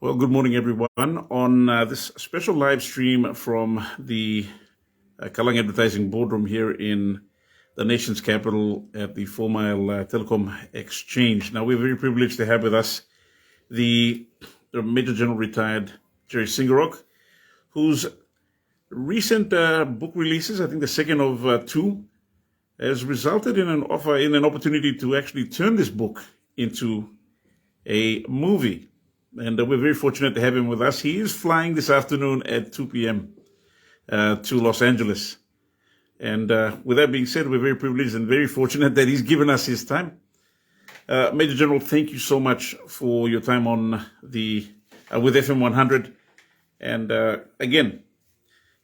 Well, good morning, everyone. On this special live stream from the Kalang Advertising Boardroom here in the nation's capital at the 4 Mile Telecom Exchange. Now, we're very privileged to have with us the Major General retired Jerry SIGIROK, whose recent book releases, I think the second of two, has resulted in an opportunity to actually turn this book into a movie. And we're very fortunate to have him with us. He is flying this afternoon at 2 p.m. To Los Angeles. And with that being said, we're very privileged and very fortunate that he's given us his time. Major General, thank you so much for your time on with FM100. And again,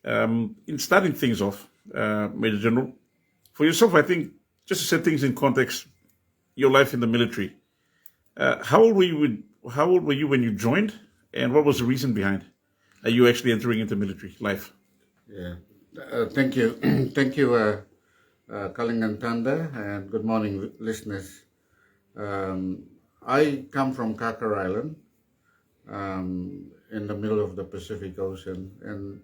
in starting things off, Major General, for yourself, I think, just to set things in context, your life in the military. How old were you when you joined, and what was the reason behind you actually entering into military life? Yeah, thank you, thank you, Kaling and Tanda, and good morning, listeners. I come from Kakar Island, in the middle of the Pacific Ocean, and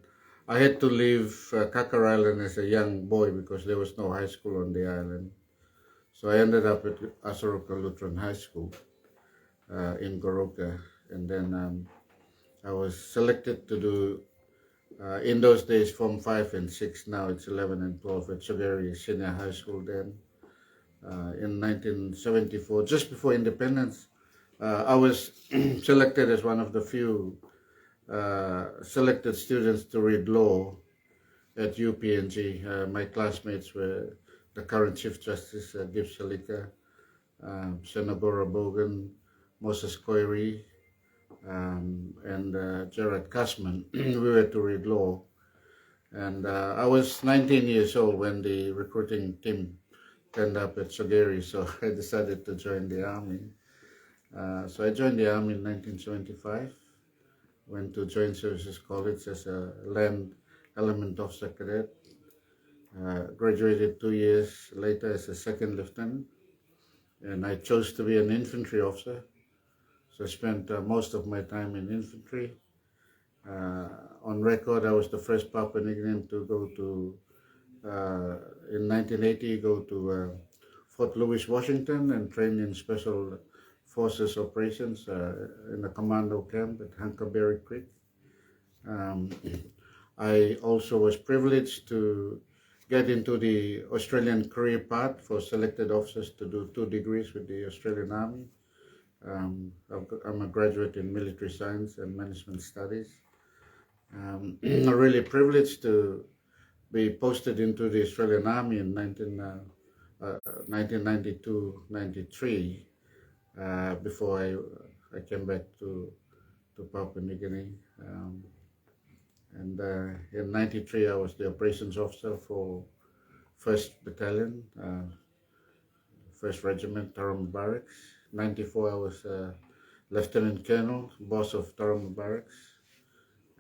I had to leave Kakar Island as a young boy because there was no high school on the island. So I ended up at Asoroka Lutheran High School in Goroka, and then I was selected to do, in those days, Form 5 and 6, now it's 11 and 12 at Sugary Senior High School then. In 1974, just before independence, I was selected as one of the few selected students to read law at UPNG. My classmates were the current Chief Justice, Gibbs Salika, Senabora Bogan, Moses Koiri, and Gerard Kasman. We were to read law. And I was 19 years old when the recruiting team turned up at Sogeri, so I decided to join the Army. So I joined the Army in 1975, went to Joint Services College as a Land Element Officer Cadet, graduated 2 years later as a second lieutenant, and I chose to be an infantry officer. So I spent most of my time in infantry. On record, I was the first Papua New Guinean to go to, in 1980, go to Fort Lewis, Washington, and train in Special Forces operations in a commando camp at Huckleberry Creek. I also was privileged to get into the Australian career path for selected officers to do 2 degrees with the Australian Army. I'm a graduate in military science and management studies. I'm really privileged to be posted into the Australian Army in 1992-93 before I came back to Papua New Guinea. And in 93, I was the operations officer for 1st Battalion, 1st Regiment, Tauranga Barracks. 94, I was Lieutenant Colonel, boss of Tauranga Barracks.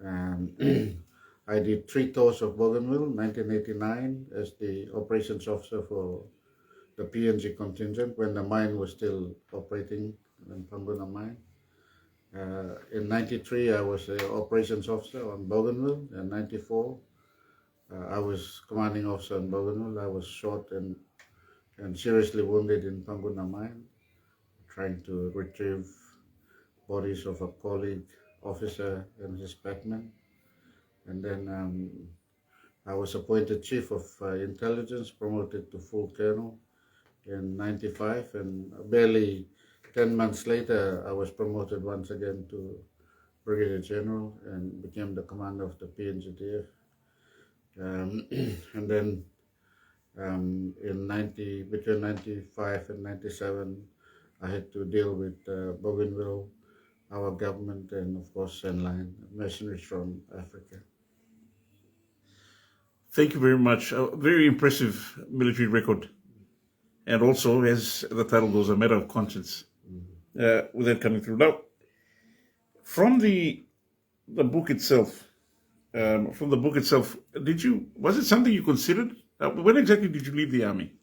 I did 3 tours of Bougainville, 1989, as the operations officer for the PNG contingent when the mine was still operating in Panguna mine. In 93, I was the operations officer on Bougainville. In 94, I was commanding officer on Bougainville. I was shot and seriously wounded in Panguna mine, trying to retrieve bodies of a colleague officer and his batman. And then I was appointed Chief of Intelligence, promoted to full colonel in 95, and barely 10 months later, I was promoted once again to Brigadier General and became the commander of the PNGTF. And then between 95 and 97, I had to deal with Bougainville, our government, and of course Sandline, mercenaries from Africa. Thank you very much. A very impressive military record. And also, as the title goes, a matter of conscience. With that coming through. Now, from the book itself, was it something you considered? When exactly did you leave the Army?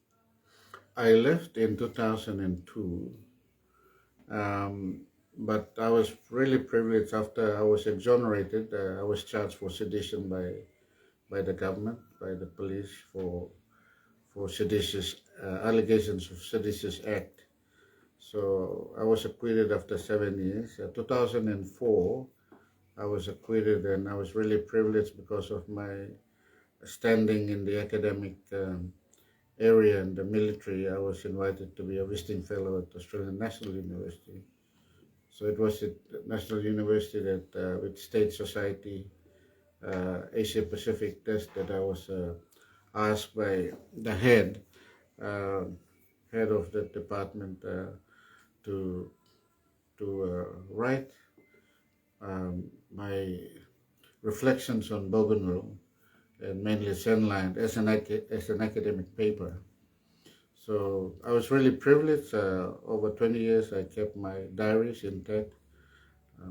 I left in 2002. but I was really privileged after I was exonerated. I was charged for sedition by the government, by the police for seditious allegations of seditious act. So I was acquitted after 7 years. 2004, I was acquitted, and I was really privileged because of my standing in the academic area and the military. I was invited to be a visiting fellow at Australian National University. So it was at National University that with State Society Asia Pacific test that I was asked by the uh, head of the department to write my reflections on Bougainville and mainly Zenland as an academic paper. So I was really privileged. Over 20 years, I kept my diaries intact.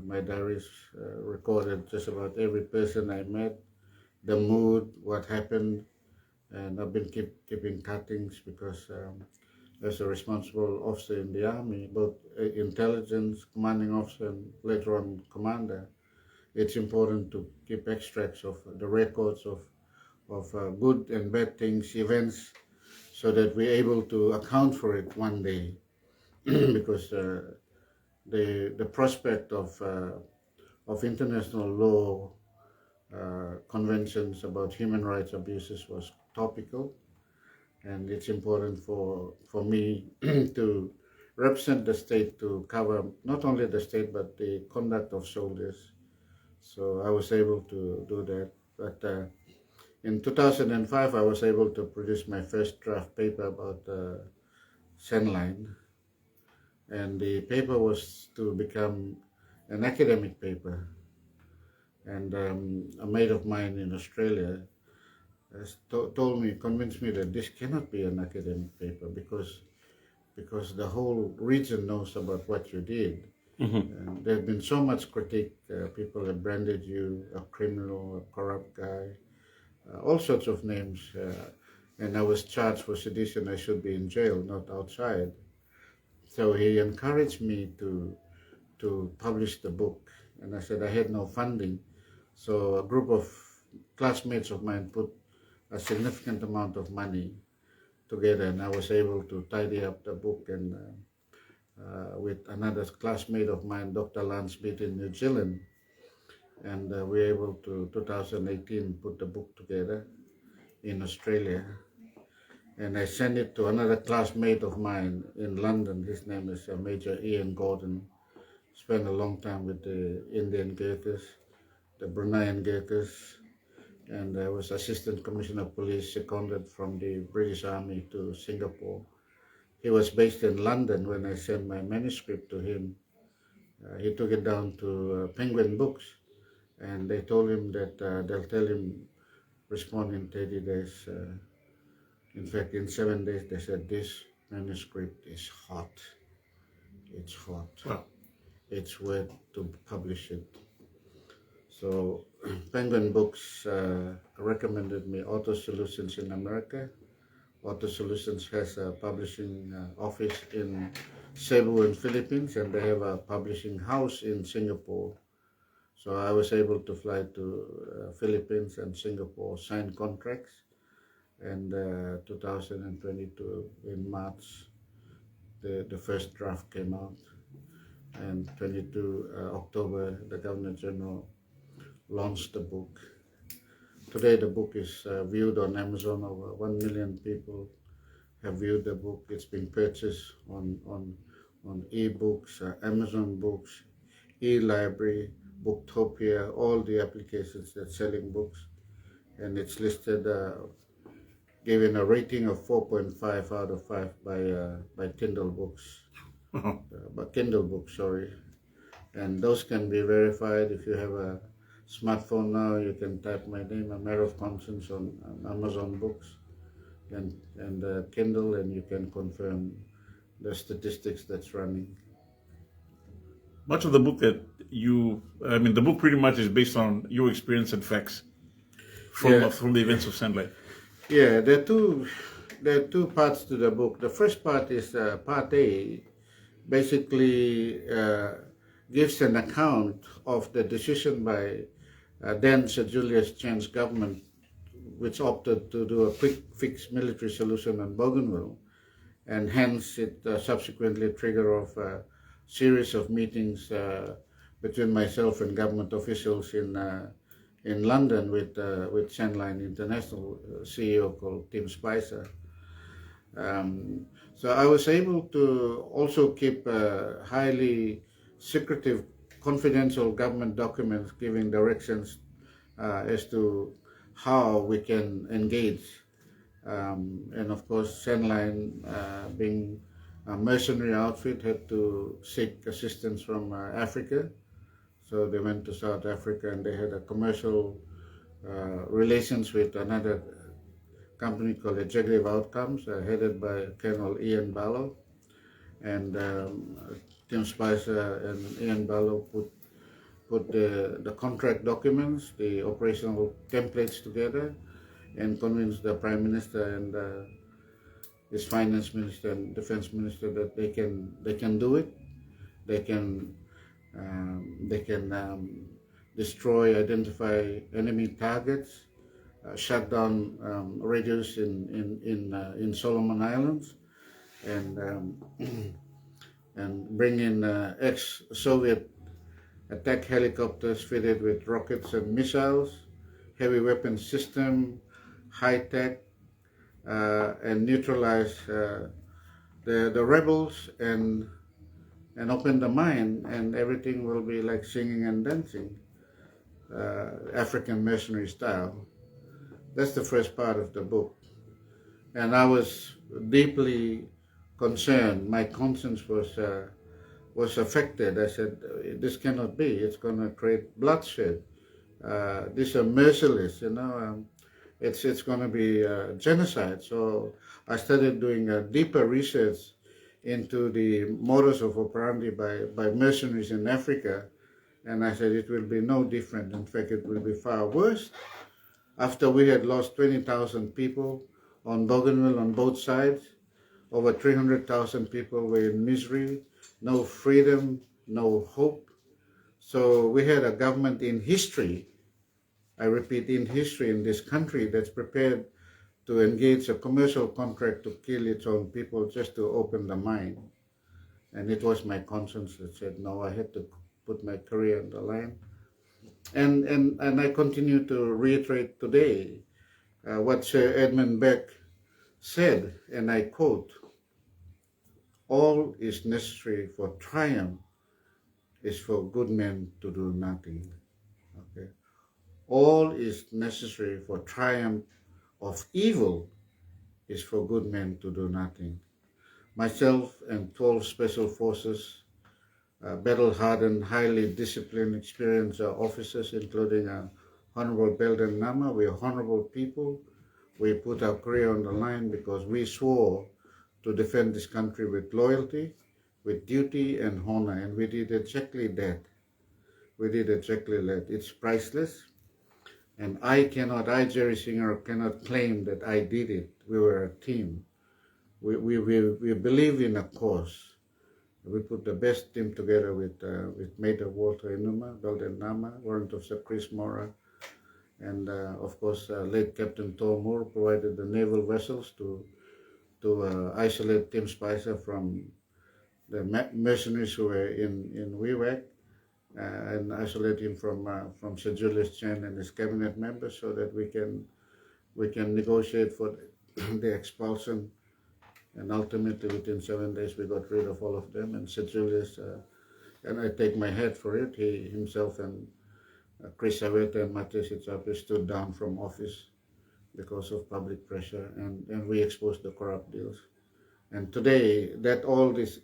My diaries recorded just about every person I met, the mood, what happened, and I've been keeping cuttings because as a responsible officer in the Army, both intelligence, commanding officer, and later on commander, it's important to keep extracts of the records of good and bad things, events, so that we're able to account for it one day. Because the prospect of international law conventions about human rights abuses was topical, and it's important for me to represent the state, to cover not only the state but the conduct of soldiers. So I was able to do that. But in 2005, I was able to produce my first draft paper about Senline, and the paper was to become an academic paper. And a mate of mine in Australia has told me, convinced me that this cannot be an academic paper because the whole region knows about what you did. And there's been so much critique. People have branded you a criminal, a corrupt guy, all sorts of names. And I was charged for sedition. I should be in jail, not outside. So he encouraged me to publish the book. And I said I had no funding. So a group of classmates of mine put a significant amount of money together, and I was able to tidy up the book, and with another classmate of mine, Dr. Lance Beat in New Zealand, and we were able to, 2018, put the book together in Australia. And I sent it to another classmate of mine in London. His name is Major Ian Gordon. Spent a long time with the Indian Gurkhas, the Bruneian Gurkhas, and I was Assistant Commissioner of Police seconded from the British Army to Singapore. He was based in London when I sent my manuscript to him. He took it down to Penguin Books, and they told him that they'll tell him respond in 30 days. In fact, in 7 days, they said this manuscript is hot. It's hot. Wow. It's worth to publish it. So Penguin Books recommended me Auto Solutions in America. Auto Solutions has a publishing office in Cebu in Philippines, and they have a publishing house in Singapore. So I was able to fly to Philippines and Singapore, sign contracts, and 2022 in March, the first draft came out, and 22 October, the Governor General launched the book. Today the book is viewed on Amazon. Over 1 million people have viewed the book. It's been purchased on e-books, Amazon Books, e-library, Booktopia, all the applications that's selling books. And it's listed, given a rating of 4.5 out of 5 by Kindle Books. By Kindle Books, sorry. And those can be verified. If you have a smartphone now, you can type my name, A Matter of Conscience, on Amazon Books and Kindle, and you can confirm the statistics that's running. Much of the book the book pretty much is based on your experience and facts from the events of Sandlight. Yeah, there are two parts to the book. The first part is part A. Basically, gives an account of the decision by then Sir Julius Chen's government, which opted to do a quick fix military solution on Bougainville, and hence it subsequently triggered off a series of meetings between myself and government officials in London with Sandline International CEO called Tim Spicer. So I was able to also keep highly secretive, confidential government documents giving directions as to how we can engage. And of course, Sandline, being a mercenary outfit, had to seek assistance from Africa. So they went to South Africa and they had a commercial relations with another company called Executive Outcomes, headed by Colonel Ian Barlow. And Tim Spicer and Ian Barlow put the contract documents, the operational templates together, and convinced the Prime Minister and his Finance Minister and Defense Minister that they can do it. They can destroy, identify enemy targets, shut down radios in Solomon Islands, and and bring in ex-Soviet attack helicopters fitted with rockets and missiles, heavy weapon system, high-tech, and neutralize the rebels and open the mine, and everything will be like singing and dancing, African mercenary style. That's the first part of the book. And I was deeply concerned. My conscience was affected. I said, this cannot be. It's going to create bloodshed. These are merciless, you know. It's going to be genocide. So I started doing a deeper research into the modus of operandi by mercenaries in Africa. And I said it will be no different. In fact, it will be far worse. After we had lost 20,000 people on Bougainville on both sides, over 300,000 people were in misery, no freedom, no hope. So we had a government in history, I repeat, in history, in this country, that's prepared to engage a commercial contract to kill its own people just to open the mine. And it was my conscience that said, no, I had to put my career on the line. And I continue to reiterate today what Sir Edmund Beck said, and I quote, "All is necessary for triumph is for good men to do nothing." Okay? All is necessary for triumph of evil is for good men to do nothing. Myself and 12 Special Forces, battle-hardened, highly disciplined, experienced officers, including Honorable Belden Nama, we are honorable people. We put our career on the line because we swore to defend this country with loyalty, with duty and honor, and we did exactly that. We did exactly that. It's priceless, and Jerry Singer, cannot claim that I did it. We were a team. We believe in a cause. We put the best team together with Major Walter Enuma, Belden Nama, Warrant Officer Chris Mora, and of course late Captain Tom Moore provided the naval vessels to isolate Tim Spicer from the mercenaries who were in Wewak, and isolate him from Sir Julius Chen and his cabinet members, so that we can negotiate for the expulsion. And ultimately, within 7 days, we got rid of all of them. And Sir Julius, and I take my head for it, he himself and Chris Aveta and Matthias Itzape stood down from office because of public pressure, and we exposed the corrupt deals. And today, that all these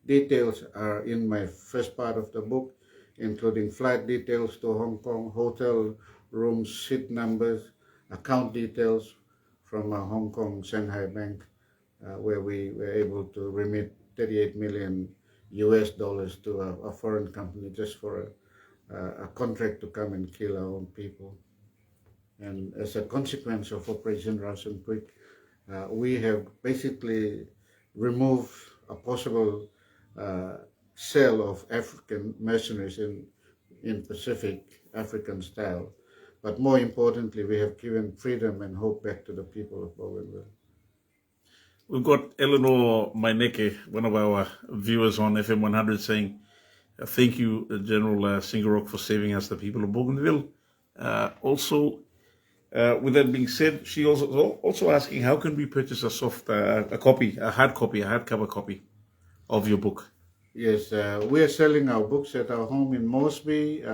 details are in my first part of the book, including flight details to Hong Kong, hotel rooms, seat numbers, account details from a Hong Kong Shanghai bank, where we were able to remit 38 million US dollars to a foreign company just for a contract to come and kill our own people. And as a consequence of Operation Ration Quick, we have basically removed a possible cell of African mercenaries in Pacific African style. But more importantly, we have given freedom and hope back to the people of Bougainville. We've got Eleanor Maineke, one of our viewers on FM100, saying, thank you, General SIGIROK, for saving us, the people of Bougainville. Also, with that being said, she also asking, how can we purchase a hardcover copy of your book? Yes, we are selling our books at our home in Moresby.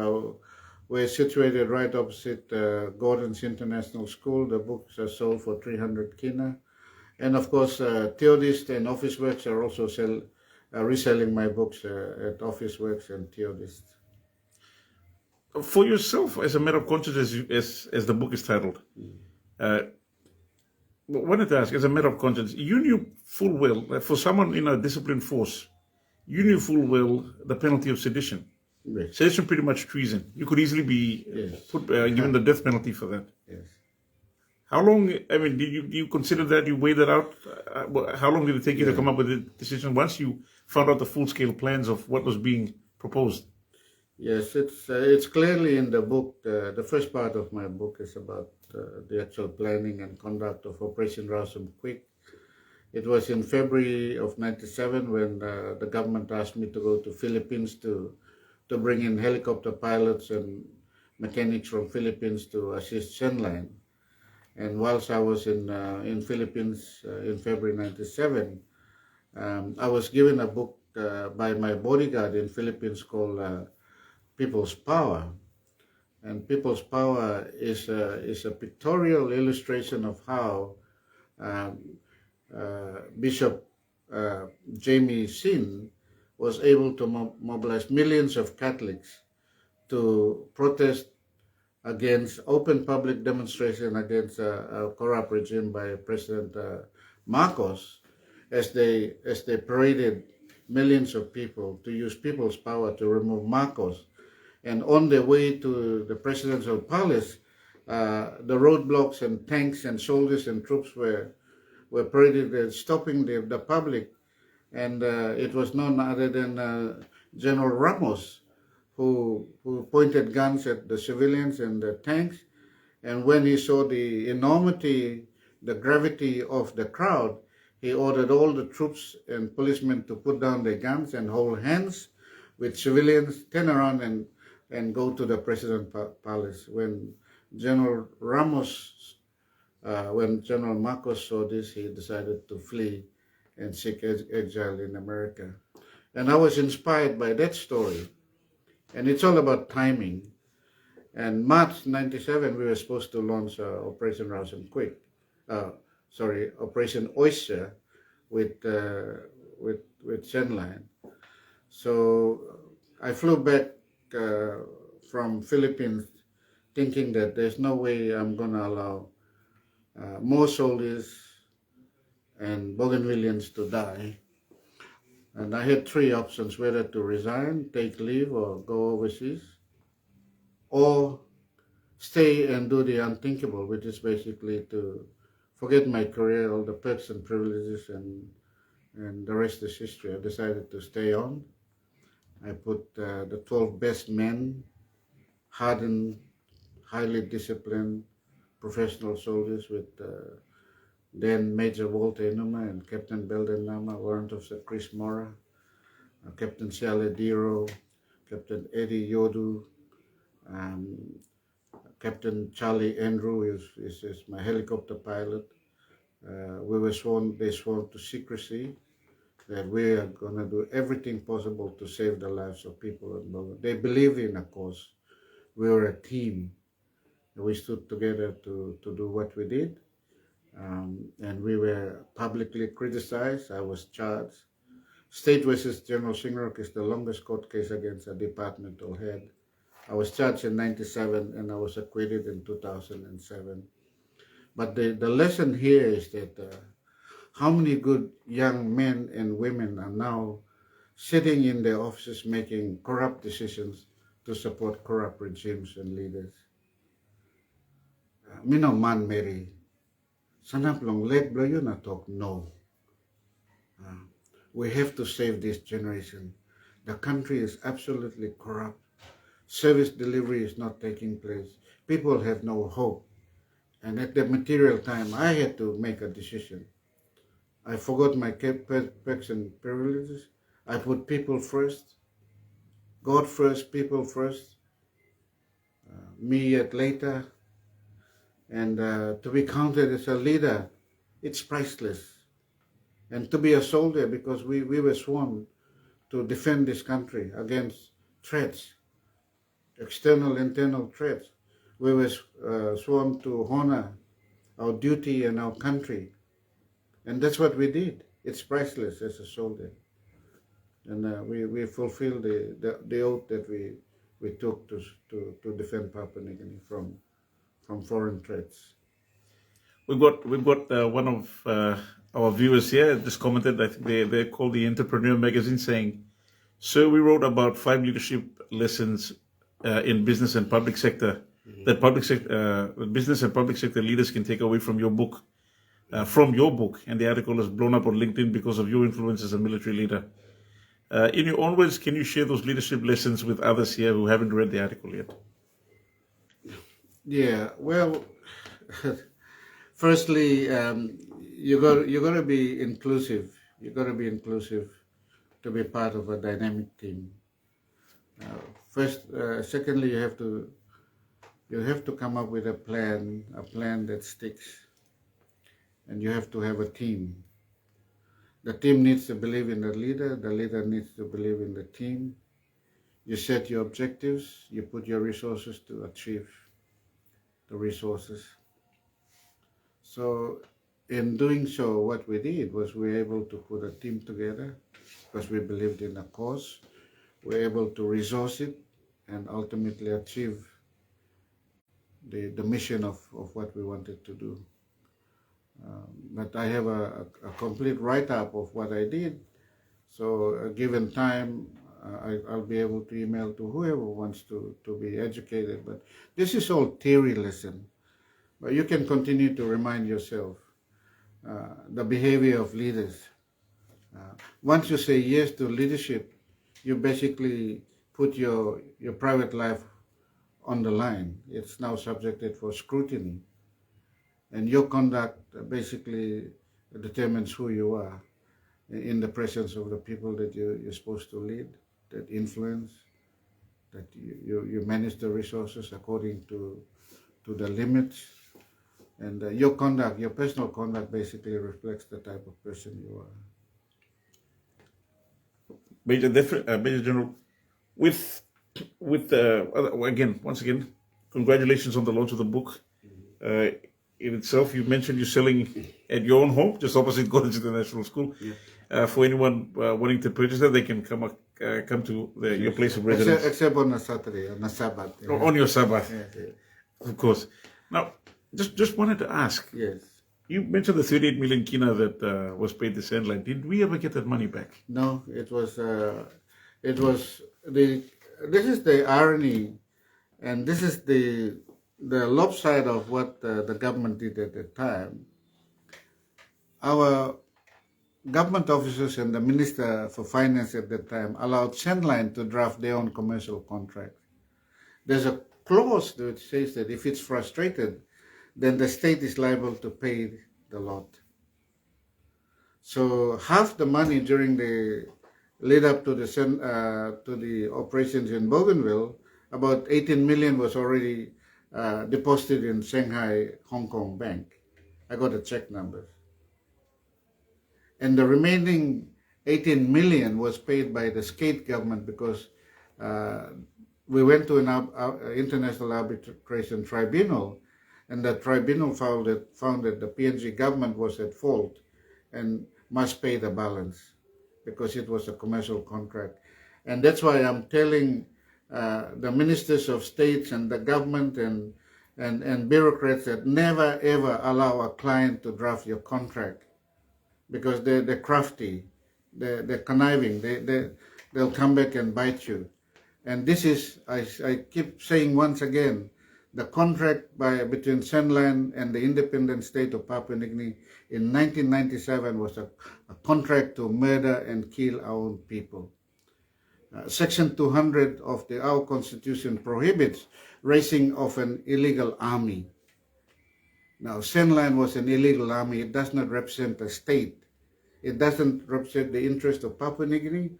We're situated right opposite Gordon's International School. The books are sold for 300 kina. And of course, Theodist and Officeworks are also reselling my books at Officeworks and Theodist. For yourself, as a matter of conscience, as the book is titled, I wanted to ask, as a matter of conscience, you knew full well, for someone in a disciplined force, you knew full well the penalty of sedition. Yes. Sedition, pretty much treason. You could easily be given the death penalty for that. Yes. How long, I mean, did you consider that? You weighed that out? How long did it take you to come up with the decision once you found out the full-scale plans of what was being proposed? Yes, it's clearly in the book. The first part of my book is about the actual planning and conduct of Operation Rousum Quick. It was in February of '97 when the government asked me to go to Philippines to bring in helicopter pilots and mechanics from Philippines to assist Chenline. And whilst I was in Philippines in February '97, I was given a book by my bodyguard in Philippines called People's Power. And People's Power is a pictorial illustration of how Bishop Jamie Sin was able to mobilize millions of Catholics to protest against open public demonstration against a corrupt regime by President Marcos, as they paraded millions of people to use people's power to remove Marcos. And on their way to the presidential palace, the roadblocks and tanks and soldiers and troops were paraded, stopping the public. And it was none other than General Ramos, who pointed guns at the civilians and the tanks. And when he saw the enormity, the gravity of the crowd, he ordered all the troops and policemen to put down their guns and hold hands with civilians, turn around and go to the president's palace. When General Marcos saw this, he decided to flee and seek exile in America. And I was inspired by that story. And it's all about timing. And March '97, we were supposed to launch Operation Rousum Quick. Operation Oyster with Chenline. So I flew back from Philippines thinking that there's no way I'm going to allow more soldiers and Bougainvilleans to die. And I had three options, whether to resign, take leave, or go overseas, or stay and do the unthinkable, which is basically to forget my career, all the perks and privileges, and the rest is history. I decided to stay on. I put the 12 best men, hardened, highly disciplined, professional soldiers with then Major Walter Enuma and Captain Belden Nama, Warrant Officer Chris Mora, Captain Siale Diro, Captain Eddie Yodu, Captain Charlie Andrew is my helicopter pilot. They swore to secrecy, that we are going to do everything possible to save the lives of people in Bougainville. They believe in a cause. We were a team. We stood together to do what we did. And we were publicly criticized. I was charged. State versus General SIGIROK is the longest court case against a departmental head. I was charged in '97 and I was acquitted in 2007. But the lesson here is that how many good young men and women are now sitting in their offices making corrupt decisions to support corrupt regimes and leaders. Mino man Mary. Sanap long leg blow you na talk no. We have to save this generation. The country is absolutely corrupt. Service delivery is not taking place. People have no hope. And at the material time, I had to make a decision. I forgot my perks and privileges. I put people first, God first, people first, me yet later. And to be counted as a leader, it's priceless. And to be a soldier, because we were sworn to defend this country against threats, external, internal threats. We were sworn to honor our duty and our country. And that's what we did. It's priceless as a soldier. And we fulfilled the oath that we took to defend Papua New Guinea from foreign threats. We've got one of our viewers here just commented. I think they're called the Entrepreneur Magazine, saying, "Sir, we wrote about 5 leadership lessons in business and public sector that business and public sector leaders can take away from your book. And the article is blown up on LinkedIn because of your influence as a military leader. In your own words, can you share those leadership lessons with others here who haven't read the article yet?" Yeah, well, firstly, you got to be inclusive. You got to be inclusive to be part of a dynamic team. Secondly, you have to come up with a plan that sticks, and you have to have a team. The team needs to believe in the leader needs to believe in the team. You set your objectives, you put your resources to achieve the resources. So in doing so, what we did was we were able to put a team together because we believed in a cause. We were able to resource it and ultimately achieve the mission of what we wanted to do. But I have a complete write-up of what I did. So given time, I'll be able to email to whoever wants to be educated. But this is all theory lesson. But you can continue to remind yourself the behavior of leaders. Once you say yes to leadership, you basically put your private life on the line. It's now subjected for scrutiny. And your conduct basically determines who you are in the presence of the people that you're supposed to lead, that influence, that you manage the resources according to the limits. And your conduct, your personal conduct basically reflects the type of person you are. Major General, once again, congratulations on the launch of the book. In itself, you mentioned you're selling at your own home, just opposite College International School. Yeah. For anyone wanting to purchase that, they can come to your place of residence. Except on a Saturday, on a Sabbath. Yeah. On your Sabbath, of course. Now, just wanted to ask. Yes. You mentioned the 38 million kina that was paid to Sandline. Did we ever get that money back? No, it was this is the irony, and this is the lopside of what the government did at the time. Our government officers and the Minister for Finance at the time allowed Sandline to draft their own commercial contract. There's a clause that says that if it's frustrated, then the state is liable to pay the lot. So half the money during the lead up to the operations in Bougainville, about 18 million was already deposited in Shanghai Hong Kong Bank. I got the check numbers. And the remaining 18 million was paid by the state government because we went to an international arbitration tribunal, and the tribunal found that the PNG government was at fault and must pay the balance because it was a commercial contract. And that's why I'm telling the ministers of states and the government and bureaucrats that never ever allow a client to draft your contract, because they're crafty, they're conniving, they'll come back and bite you. And this is, I keep saying once again, the contract between Sandline and the independent state of Papua New Guinea in 1997 was a contract to murder and kill our own people. Section 200 of our Constitution prohibits raising of an illegal army. Now, Senland was an illegal army. It does not represent a state. It doesn't represent the interest of Papua New Guinea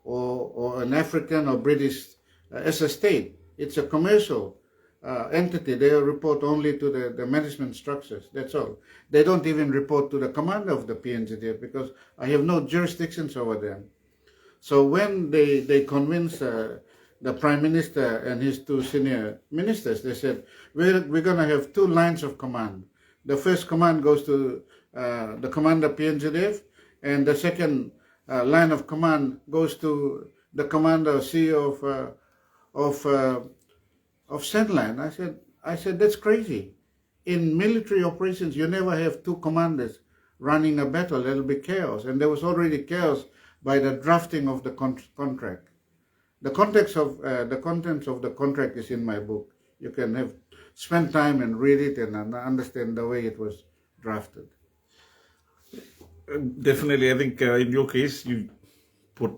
or an African or British as a state. It's a commercial entity. They report only to the management structures. That's all. They don't even report to the commander of the PNG because I have no jurisdictions over them. So when they convinced the Prime Minister and his two senior ministers, they said, we're going to have two lines of command. The first command goes to the commander PNGDF, and the second line of command goes to the commander CEO of Senland. I said that's crazy. In military operations, you never have two commanders running a battle. There'll be chaos, and there was already chaos by the drafting of the contract. The context of the contents of the contract is in my book. You can spend time and read it and understand the way it was drafted. Definitely, I think in your case you put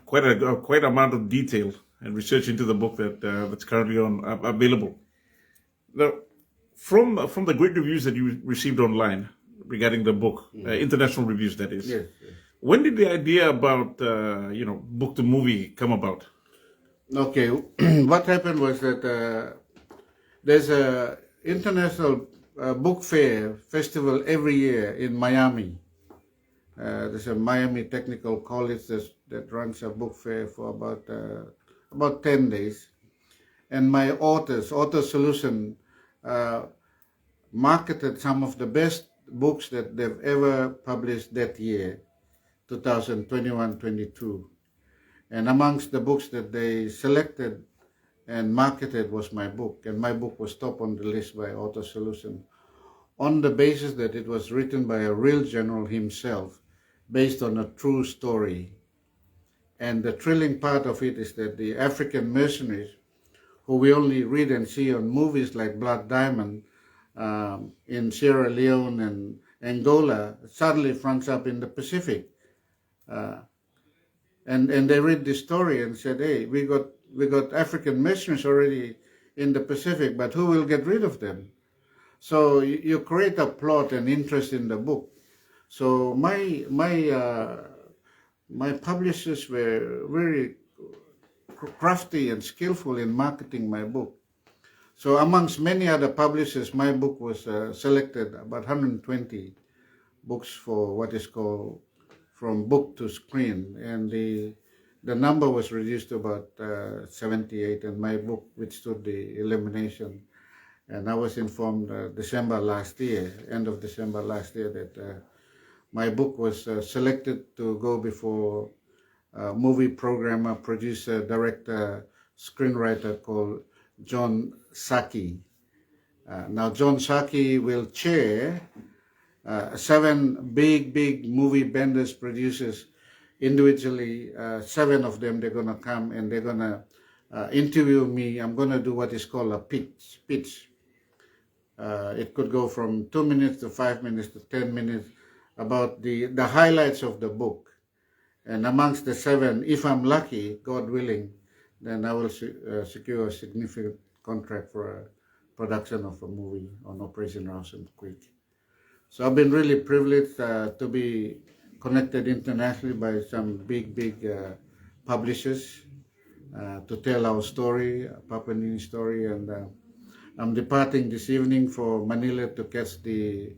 quite amount of detail and research into the book that's currently available. Now, from the great reviews that you received online regarding the book, international reviews, that is. Yes. When did the idea about book to movie come about? Okay, what happened was that there's a international book fair festival every year in Miami. There's a Miami Technical College that runs a book fair for about 10 days. And my Author Solution marketed some of the best books that they've ever published that year, 2021-22. And amongst the books that they selected and marketed was my book. And my book was top on the list by Author Solution on the basis that it was written by a real general himself, based on a true story. And the thrilling part of it is that the African mercenaries, who we only read and see on movies like Blood Diamond in Sierra Leone and Angola, suddenly fronts up in the Pacific. And they read this story and said, hey, we got African mercenaries already in the Pacific, but who will get rid of them? So you create a plot and interest in the book. So my publishers were very crafty and skillful in marketing my book. So amongst many other publishers, my book was selected, about 120 books for what is called from book to screen, and the number was reduced to about 78, and my book withstood the elimination. And I was informed end of December last year, that my book was selected to go before a movie programmer, producer, director, screenwriter called John Saki. Now John Saki will chair 7 big movie vendors, producers, individually. 7 of them, they're going to come and they're going to interview me. I'm going to do what is called a pitch. It could go from 2 minutes to 5 minutes to 10 minutes about the highlights of the book. And amongst the 7, if I'm lucky, God willing, then I will secure a significant contract for a production of a movie on Operation Rawson Creek. So I've been really privileged to be connected internationally by some big publishers to tell our story, Papua New Guinea story. And I'm departing this evening for Manila to catch the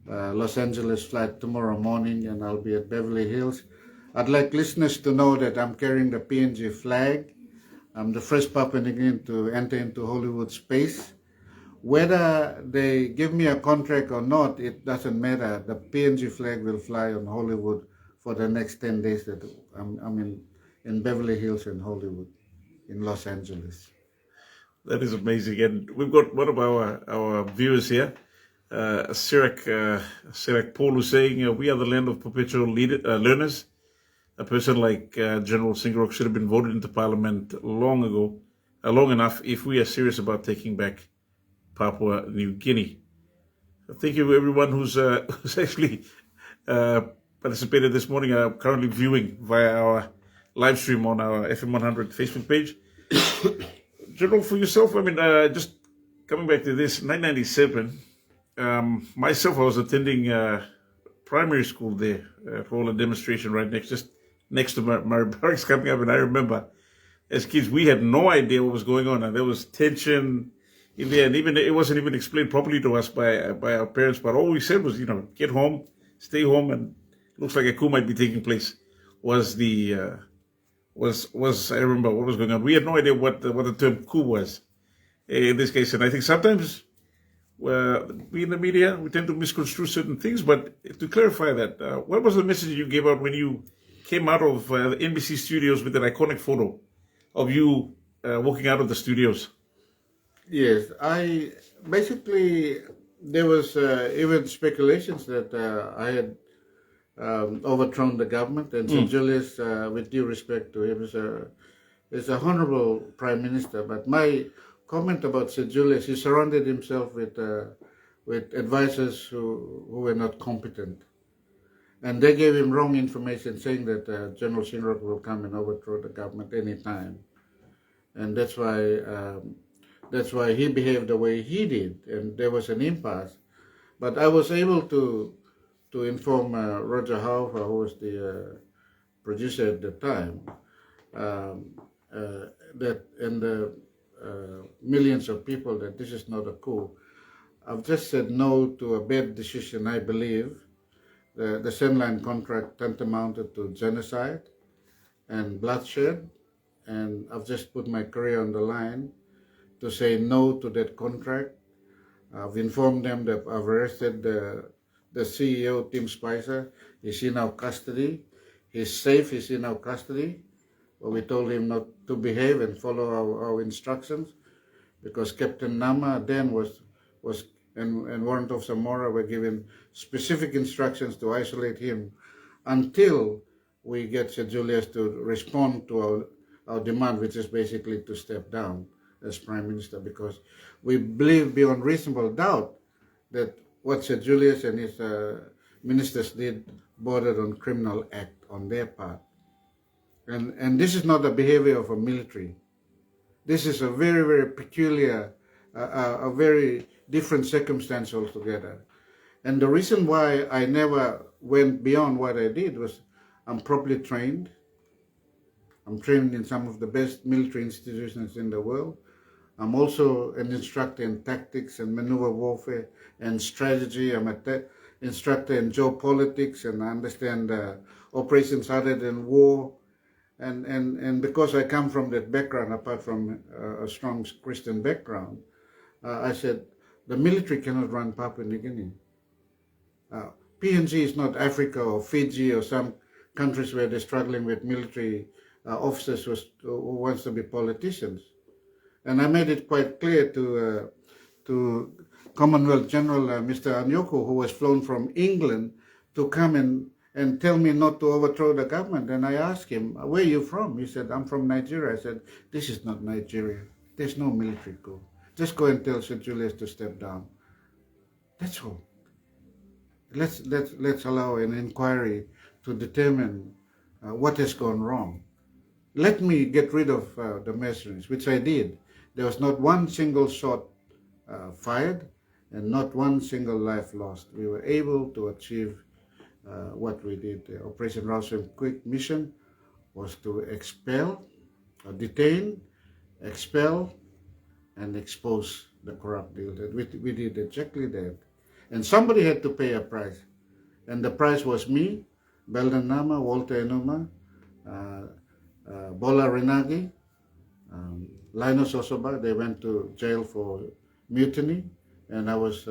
Los Angeles flight tomorrow morning, and I'll be at Beverly Hills. I'd like listeners to know that I'm carrying the PNG flag. I'm the first Papua New Guinean to enter into Hollywood space. Whether they give me a contract or not, it doesn't matter. The PNG flag will fly on Hollywood for the next 10 days that I'm in Beverly Hills and Hollywood, in Los Angeles. That is amazing. And we've got one of our viewers here, SIGIROK Paul, who's saying, we are the land of perpetual learners. A person like General SIGIROK should have been voted into Parliament long enough if we are serious about taking back Papua New Guinea. So thank you everyone who's actually participated this morning. I'm currently viewing via our live stream on our FM100 Facebook page. General, for yourself, I mean, just coming back to this, 1997, myself, I was attending primary school there for a demonstration right just next to my barracks coming up, and I remember as kids, we had no idea what was going on, and there was tension in there, and even it wasn't even explained properly to us by our parents. But all we said was, get home, stay home, and looks like a coup might be taking place. Was I remember what was going on? We had no idea what the term coup was in this case, and I think sometimes we in the media we tend to misconstrue certain things. But to clarify that, what was the message you gave out when you came out of the NBC studios with that iconic photo of you walking out of the studios? Yes, basically there was even speculations that I had overthrown the government, and St. Julius, with due respect to him, is a honorable prime minister. But my comment about St. Julius, he surrounded himself with advisors who were not competent, and they gave him wrong information, saying that General SIGIROK will come and overthrow the government anytime, and that's why he behaved the way he did, and there was an impasse. But I was able to inform Roger Haufer, who was the producer at the time, that and the millions of people, that this is not a coup. I've just said no to a bad decision. I believe the Sandline contract tantamounted to genocide and bloodshed, and I've just put my career on the line to say no to that contract. I've informed them that I've arrested the CEO, Tim Spicer. He's in our custody. He's safe, he's in our custody. But we told him not to behave and follow our instructions, because Captain Nama then and Warrant Officer Mora were given specific instructions to isolate him until we get Sir Julius to respond to our demand, which is basically to step down as Prime Minister, because we believe beyond reasonable doubt that what Sir Julius and his ministers did bordered on criminal act on their part. And this is not the behavior of a military. This is a very, very peculiar, a very different circumstance altogether. And the reason why I never went beyond what I did was I'm properly trained. I'm trained in some of the best military institutions in the world. I'm also an instructor in tactics and maneuver warfare and strategy. I'm an instructor in geopolitics, and I understand operations other than war. And because I come from that background, apart from a strong Christian background, I said, the military cannot run Papua New Guinea. PNG is not Africa or Fiji or some countries where they're struggling with military officers who wants to be politicians. And I made it quite clear to Commonwealth General Mr. Anyoko, who was flown from England to come and tell me not to overthrow the government. And I asked him, where are you from? He said, I'm from Nigeria. I said, this is not Nigeria. There's no military coup. Just go and tell Sir Julius to step down. That's all. Let's allow an inquiry to determine what has gone wrong. Let me get rid of the mercenaries, which I did. There was not one single shot fired and not one single life lost. We were able to achieve what we did. Operation Ransom Quick mission was to expel, detain, expel, and expose the corrupt deal. We did exactly that. And somebody had to pay a price. And the price was me, Belden Nama, Walter Enuma, Bola Renagi, Linus Osoba. They went to jail for mutiny, and I was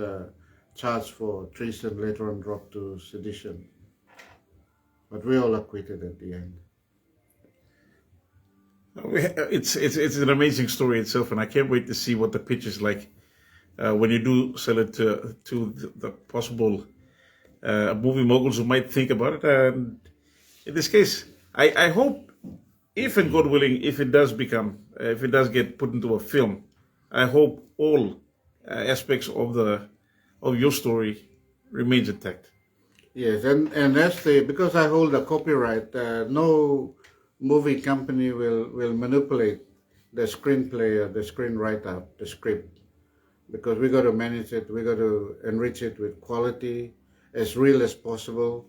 charged for treason, later on dropped to sedition. But we all acquitted at the end. It's an amazing story itself, and I can't wait to see what the pitch is like when you do sell it to the possible movie moguls who might think about it. And in this case, I hope, if and God willing, if it does get put into a film, I hope all aspects of your story remains intact. Yes, and because I hold a copyright, no movie company will manipulate the screenplay or the screenwriter, the script, because we got to manage it, we got to enrich it with quality, as real as possible.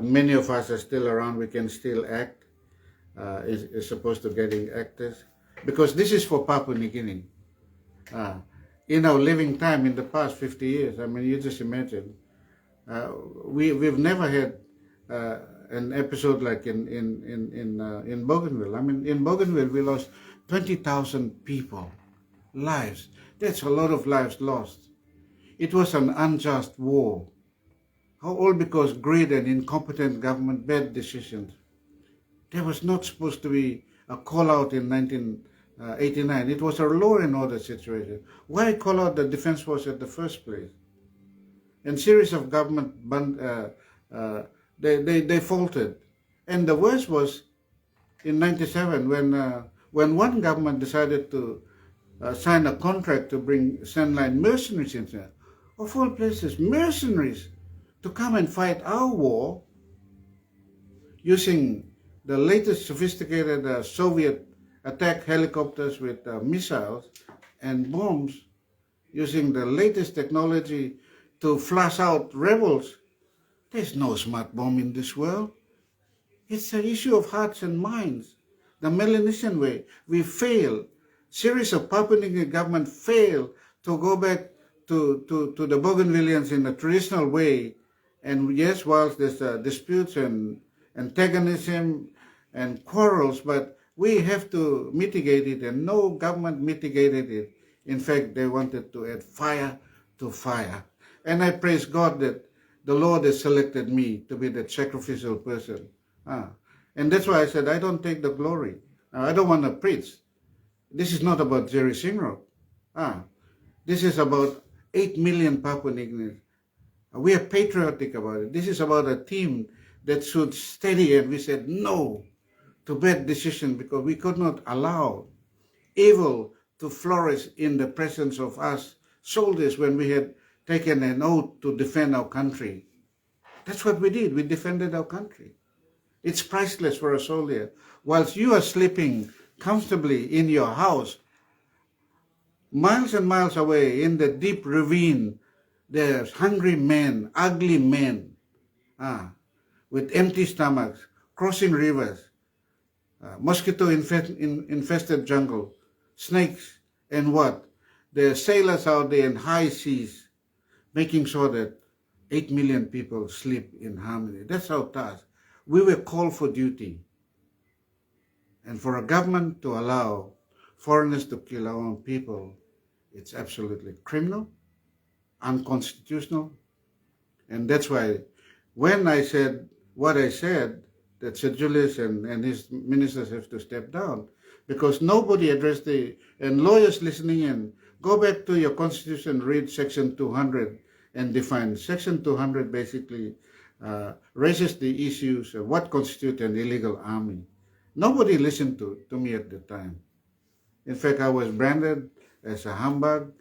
Many of us are still around, we can still act, is supposed to getting actors, because this is for Papua New Guinea. In our living time, in the past 50 years, I mean, you just imagine, we've never had an episode like in Bougainville. I mean, in Bougainville, we lost 20,000 people, lives. That's a lot of lives lost. It was an unjust war. All because greed and incompetent government, bad decisions. There was not supposed to be a call out in 1989. It was a law and order situation. Why call out the defense force at the first place? And series of government, they faltered. And the worst was in 97 when one government decided to sign a contract to send line mercenaries in there. Of all places, mercenaries to come and fight our war using the latest sophisticated Soviet attack helicopters with missiles and bombs, using the latest technology to flush out rebels. There's no smart bomb in this world. It's an issue of hearts and minds. The Melanesian way, we fail. Series of Papua New Guinea government fail to go back to the Bougainvilleans in a traditional way. And yes, whilst there's disputes and antagonism and quarrels, but we have to mitigate it, and no government mitigated it. In fact, they wanted to add fire to fire. And I praise God that the Lord has selected me to be that sacrificial person. And that's why I said, I don't take the glory. I don't want to preach. This is not about Jerry SIGIROK. This is about 8 million Papua New Guineans. We are patriotic about it. This is about a team that stood steady, and we said no to bad decision because we could not allow evil to flourish in the presence of us soldiers when we had taken an oath to defend our country. That's what we did. We defended our country. It's priceless for a soldier. Whilst you are sleeping comfortably in your house, miles and miles away in the deep ravine, there's hungry men, ugly men, with empty stomachs, crossing rivers, mosquito-infested jungle, snakes, and what? There are sailors out there in high seas, making sure that 8 million people sleep in harmony. That's our task. We were called for duty. And for a government to allow foreigners to kill our own people, it's absolutely criminal, unconstitutional. And that's why when I said what I said, that Sir Julius and his ministers have to step down, because nobody addressed and lawyers listening in, go back to your constitution, read section 200 and define. Section 200 basically raises the issues of what constitutes an illegal army. Nobody listened to me at the time. In fact, I was branded as a humbug.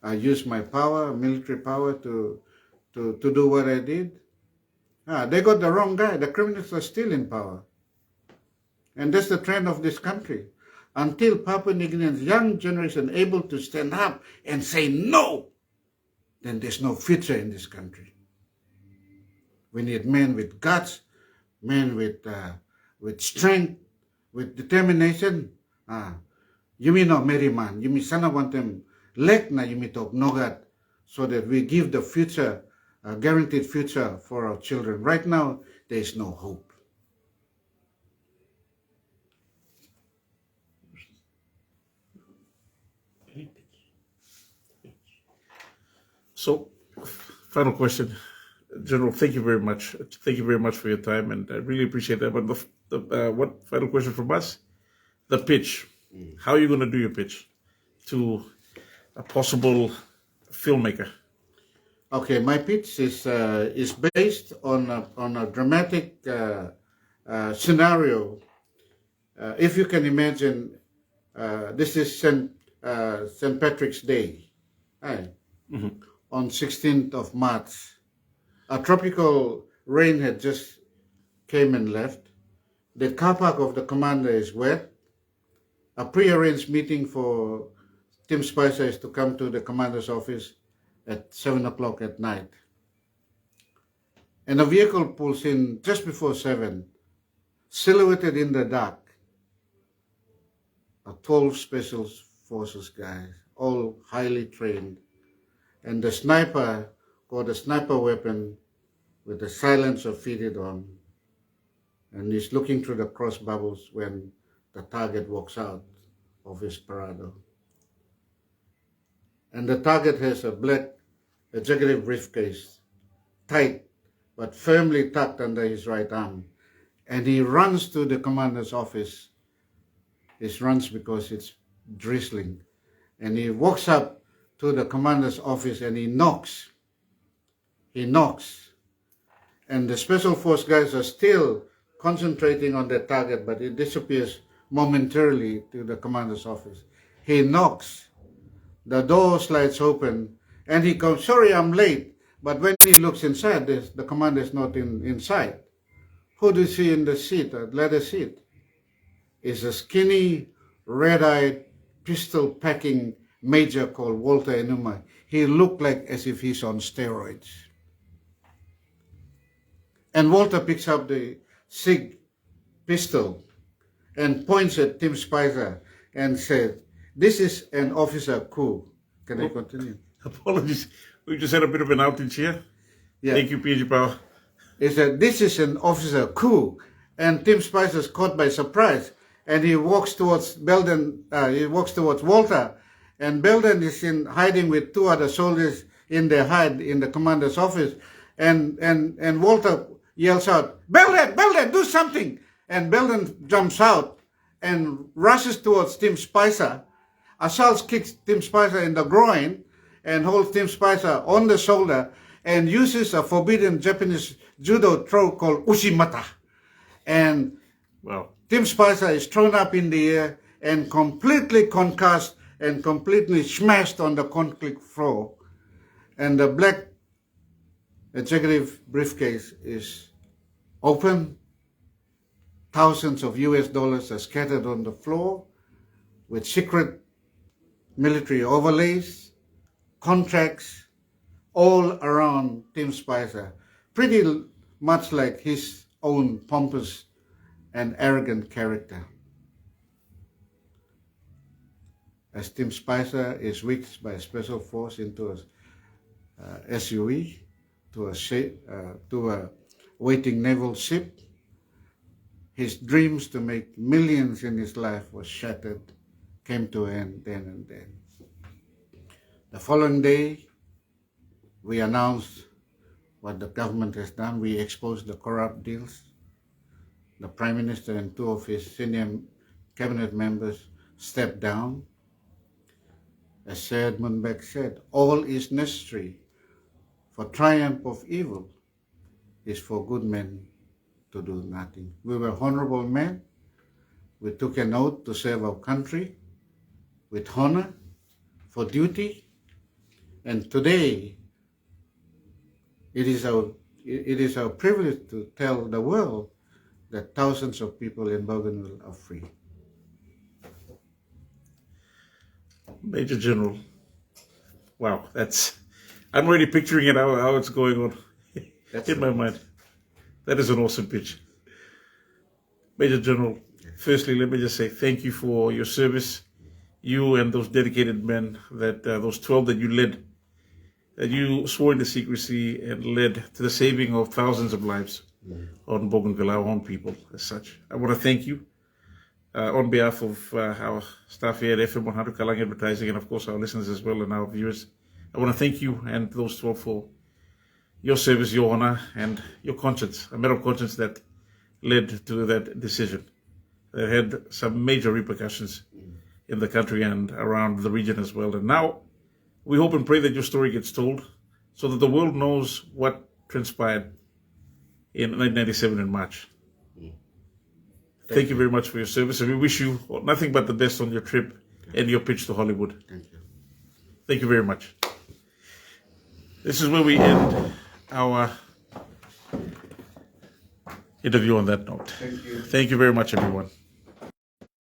I used my power, military power, to do what I did. They got the wrong guy. The criminals are still in power. And that's the trend of this country. Until Papua New Guineans, young generation, able to stand up and say no, then there's no future in this country. We need men with guts, men with strength, with determination. Yumi no Merriman, Yumi sana wantem lek na Yumi tok nogat, so that we give the future, a guaranteed future for our children. Right now, there is no hope. So, final question. General, thank you very much. Thank you very much for your time, and I really appreciate that. But what final question from us? The pitch. How are you going to do your pitch to a possible filmmaker? Okay, my pitch is based on a dramatic scenario. If you can imagine, this is St. Patrick's Day, on 16th of March. A tropical rain had just came and left, The car park of the commander is wet. A pre-arranged meeting for Tim Spicer is to come to the commander's office at 7 o'clock at night. And a vehicle pulls in just before 7, silhouetted in the dark. A 12 Special Forces guys, all highly trained. And the sniper got a sniper weapon with the silencer fitted on. And he's looking through the cross bubbles when the target walks out of his Parado. And the target has a black executive briefcase, tight but firmly tucked under his right arm. And he runs to the commander's office. He runs because it's drizzling. And he walks up to the commander's office and he knocks. He knocks. And the Special Force guys are still concentrating on the target, but it disappears momentarily to the commander's office. He knocks. The door slides open and he goes, "Sorry, I'm late." But when he looks inside, the commander is not inside. Who do you see in the seat, the leather seat? Is a skinny, red-eyed, pistol-packing major called Walter Enuma. He looked like as if he's on steroids. And Walter picks up the SIG pistol and points at Tim Spicer and says, "This is an officer coup." Can I continue? Apologies. We just had a bit of an outage here. Yeah. Thank you, PNG Power. He said, "This is an officer coup." And Tim Spicer is caught by surprise. And he walks towards Belden, he walks towards Walter. And Belden is in hiding with 2 other soldiers in their hide in the commander's office. And Walter yells out, Belden, do something!" And Belden jumps out and rushes towards Tim Spicer, assaults, kicks Tim Spicer in the groin, and holds Tim Spicer on the shoulder, and uses a forbidden Japanese judo throw called ushimata. And Wow. Tim Spicer is thrown up in the air and completely concussed and completely smashed on the concrete floor. And the black executive briefcase is open. Thousands of US dollars are scattered on the floor with secret military overlays, contracts, all around Tim Spicer. Pretty much like his own pompous and arrogant character. As Tim Spicer is whisked by a special force into a SUV to a waiting naval ship, his dreams to make millions in his life was shattered, came to an end then and then. The following day, we announced what the government has done. We exposed the corrupt deals. The Prime Minister and 2 of his senior cabinet members stepped down. As Sir Edmund Beck said, all is necessary for triumph of evil is for good men to do nothing. We were honorable men. We took an oath to serve our country with honor, for duty, and today it is our privilege to tell the world that thousands of people in Bougainville are free. Major General. Wow, I'm already picturing it, how it's going on in my mind. That is an awesome pitch. Major General, firstly, let me just say thank you for your service. You and those dedicated men, those 12 that you led, that you swore into secrecy and led to the saving of thousands of lives on Bougainville, our own people as such. I want to thank you on behalf of our staff here at FM100 Kalang Advertising, and of course our listeners as well and our viewers. I want to thank you and those 12 for your service, your honor, and your conscience, a matter of conscience that led to that decision that had some major repercussions in the country and around the region as well. And now we hope and pray that your story gets told so that the world knows what transpired in 1997 in March. Thank you very much for your service, and we wish you nothing but the best on your trip and your pitch to Hollywood. Thank you. Thank you very much. This is where we end our interview on that note. Thank you. Thank you very much, everyone.